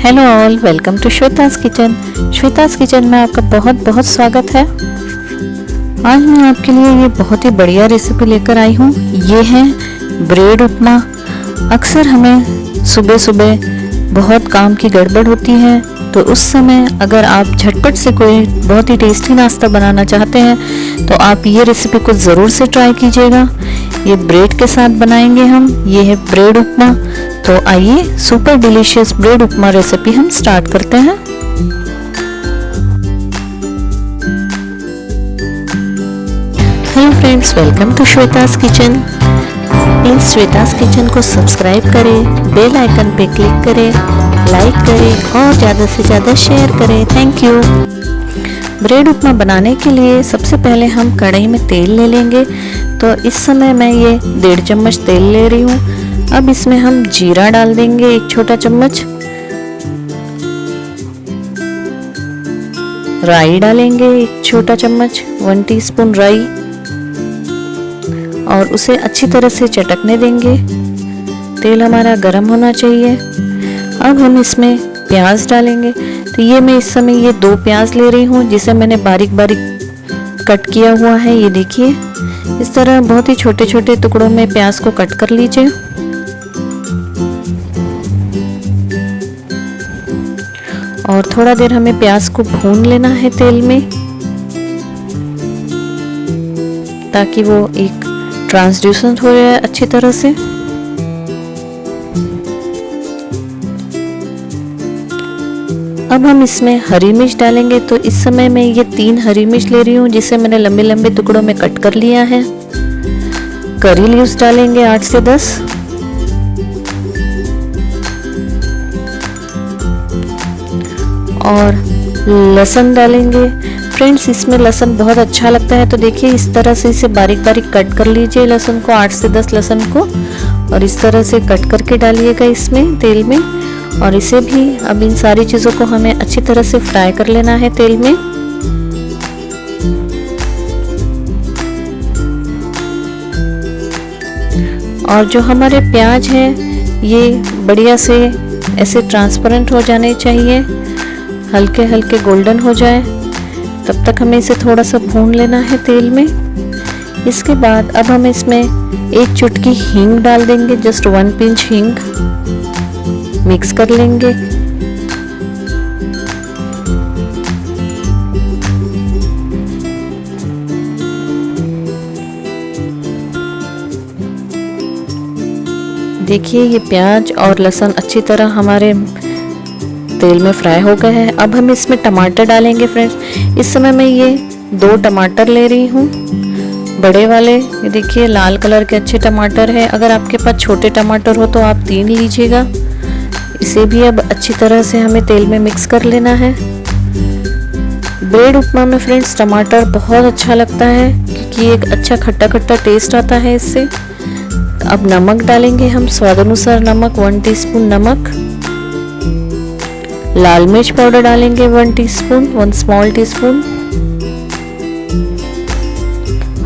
Hello all, welcome to Shweta's kitchen. Shweta's kitchen में आपका बहुत बहुत स्वागत है। आज मैं आपके लिए ये बहुत ही बढ़िया रेसिपी लेकर आई हूँ। ये है ब्रेड उपमा। अक्सर हमें सुबह सुबह बहुत काम की गड़बड़ होती है, तो उस समय अगर आप झटपट से कोई बहुत ही टेस्टी नाश्ता बनाना चाहते हैं तो आप ये रेसिपी को ज़रूर से ट्राई कीजिएगा। ये ब्रेड के साथ बनाएंगे हम। ये है ब्रेड उपमा। तो आइए super delicious bread upma recipe हम स्टार्ट करते हैं। Hello friends, welcome to Shweta's kitchen. Please Shweta's kitchen को सब्सक्राइब करें, बेल आइकन पे क्लिक करें, लाइक करें और ज़्यादा से ज़्यादा शेयर करें। Thank you. ब्रेड उपमा बनाने के लिए सबसे पहले हम कढ़ाई में तेल ले लेंगे। तो इस समय मैं ये 1.5 चम्मच तेल ले रही हूँ। अब इसमें हम जीरा डाल देंगे 1 छोटा चम्मच, राई डालेंगे 1 छोटा चम्मच, 1 टीस्पून राई, और उसे अच्छी तरह से चटकने देंगे। तेल हमारा गर्म होना चाहिए। अब हम इसमें प्याज डालेंगे। तो ये मैं इस समय ये 2 प्याज ले रही हूँ, जिसे मैंने बारीक बारीक कट किया हुआ है। ये देखिए, इस तरह बहुत ही छोटे छोटे टुकड़ों में प्याज को कट कर लीजिए। और थोड़ा देर हमें प्याज को भून लेना है तेल में, ताकि वो एक ट्रांसल्यूसेंट हो जाए अच्छी तरह से। अब हम इसमें हरी मिर्च डालेंगे। तो इस समय मैं ये 3 हरी मिर्च ले रही हूँ, जिसे मैंने लंबे लंबे टुकड़ों में कट कर लिया है। करी लीव्स डालेंगे 8 से 10, और लहसुन डालेंगे। फ्रेंड्स, इसमें लहसुन बहुत अच्छा लगता है। तो देखिए, इस तरह से इसे बारीक बारीक कट कर लीजिए लहसुन को, 8 से 10 लहसुन को, और इस तरह से कट करके डालिएगा इसमें तेल में। और इसे भी, अब इन सारी चीज़ों को हमें अच्छी तरह से फ्राई कर लेना है तेल में। और जो हमारे प्याज हैं, ये बढ़िया से ऐसे ट्रांसपेरेंट हो जाने चाहिए, हल्के हल्के गोल्डन हो जाए, तब तक हमें इसे थोड़ा सा भून लेना है तेल में। इसके बाद अब हम इसमें 1 चुटकी हींग डाल देंगे, जस्ट 1 पिंच हींग। मिक्स कर लेंगे। देखिए, ये प्याज और लहसुन अच्छी तरह हमारे तेल में फ्राई हो गए हैं। अब हम इसमें टमाटर डालेंगे। फ्रेंड्स, इस समय मैं ये 2 टमाटर ले रही हूँ, बड़े वाले। ये देखिए, लाल कलर के अच्छे टमाटर है। अगर आपके पास छोटे टमाटर हो तो आप 3 लीजिएगा। इसे भी अब अच्छी तरह से हमें तेल में मिक्स कर लेना है। ब्रेड उपमा में फ्रेंड्स टमाटर बहुत अच्छा लगता है, क्योंकि एक अच्छा खट्टा खट्टा टेस्ट आता है इससे। अब नमक डालेंगे हम, स्वाद अनुसार नमक, 1 टीस्पून नमक। लाल मिर्च पाउडर डालेंगे 1 टीस्पून, 1 स्मॉल टीस्पून।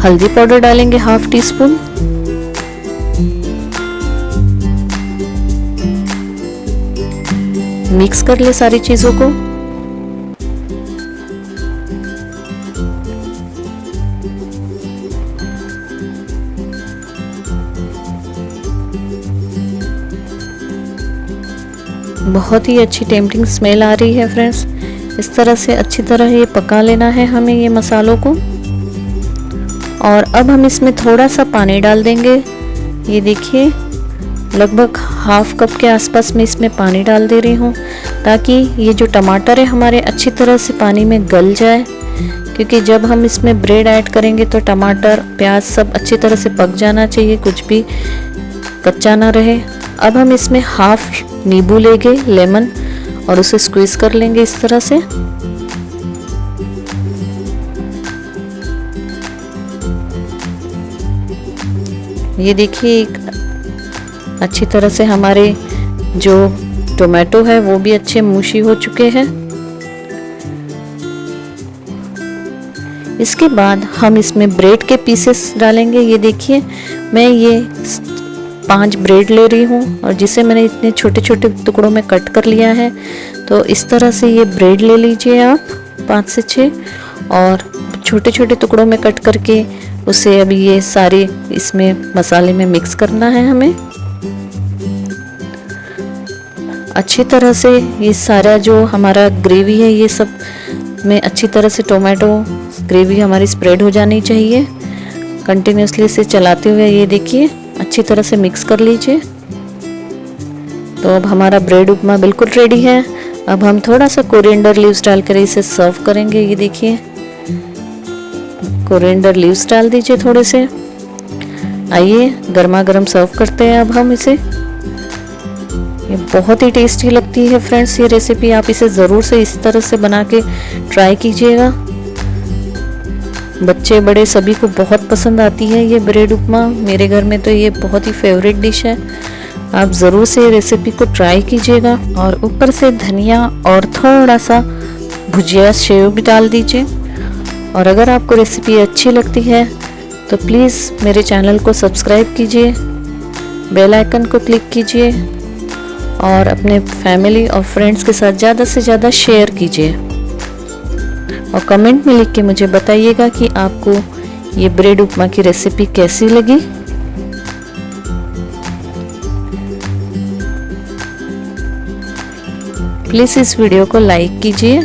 हल्दी पाउडर डालेंगे 1/2 टीस्पून। मिक्स कर ले सारी चीजों को। बहुत ही अच्छी टेम्पटिंग स्मेल आ रही है फ्रेंड्स। इस तरह से अच्छी तरह ये पका लेना है हमें ये मसालों को। और अब हम इसमें थोड़ा सा पानी डाल देंगे। ये देखिए, लगभग 1/2 कप के आसपास में इसमें पानी डाल दे रही हूँ, ताकि ये जो टमाटर है हमारे अच्छी तरह से पानी में गल जाए। क्योंकि जब हम इसमें ब्रेड ऐड करेंगे तो टमाटर, प्याज सब अच्छी तरह से पक जाना चाहिए, कुछ भी कच्चा ना रहे। अब हम इसमें 1/2 नींबू लेंगे, लेमन, और उसे स्क्वीज कर लेंगे इस तरह से। ये देखिए, एक अच्छी तरह से हमारे जो टोमेटो है वो भी अच्छे मूशी हो चुके हैं। इसके बाद हम इसमें ब्रेड के पीसेस डालेंगे। ये देखिए, मैं ये 5 ब्रेड ले रही हूँ और जिसे मैंने इतने छोटे छोटे टुकड़ों में कट कर लिया है। तो इस तरह से ये ब्रेड ले लीजिए आप 5 से 6 और छोटे छोटे टुकड़ों में कट करके उसे अभी ये सारे इसमें मसाले में मिक्स करना है हमें अच्छी तरह से। ये सारा जो हमारा ग्रेवी है ये सब में अच्छी तरह से टोमेटो ग्रेवी हमारी स्प्रेड हो जानी चाहिए। कंटिन्यूसली इसे चलाते हुए ये देखिए अच्छी तरह से मिक्स कर लीजिए। तो अब हमारा ब्रेड उपमा बिल्कुल रेडी है। अब हम थोड़ा सा कोरिएंडर लीव्स डालकर इसे सर्व करेंगे। ये देखिए कोरिएंडर लीव्स डाल दीजिए थोड़े से। आइए गर्मा गर्म सर्व करते हैं अब हम इसे। ये बहुत ही टेस्टी लगती है फ्रेंड्स ये रेसिपी, आप इसे ज़रूर से इस तरह से बना के ट्राई कीजिएगा। बच्चे बड़े सभी को बहुत पसंद आती है ये ब्रेड उपमा। मेरे घर में तो ये बहुत ही फेवरेट डिश है। आप ज़रूर से रेसिपी को ट्राई कीजिएगा और ऊपर से धनिया और थोड़ा सा भुजिया सेव भी डाल दीजिए। और अगर आपको रेसिपी अच्छी लगती है तो प्लीज़ मेरे चैनल को सब्सक्राइब कीजिए, बेल आइकन को क्लिक कीजिए और अपने फैमिली और फ्रेंड्स के साथ ज़्यादा से ज़्यादा शेयर कीजिए। और कमेंट में लिख के मुझे बताइएगा कि आपको ये ब्रेड उपमा की रेसिपी कैसी लगी। प्लीज़ इस वीडियो को लाइक कीजिए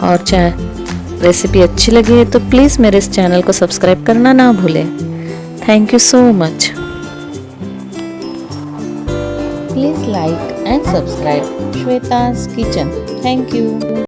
और चाहे रेसिपी अच्छी लगी तो प्लीज़ मेरे इस चैनल को सब्सक्राइब करना ना भूलें। Thank you so much. Please like and subscribe Shweta's kitchen. Thank you.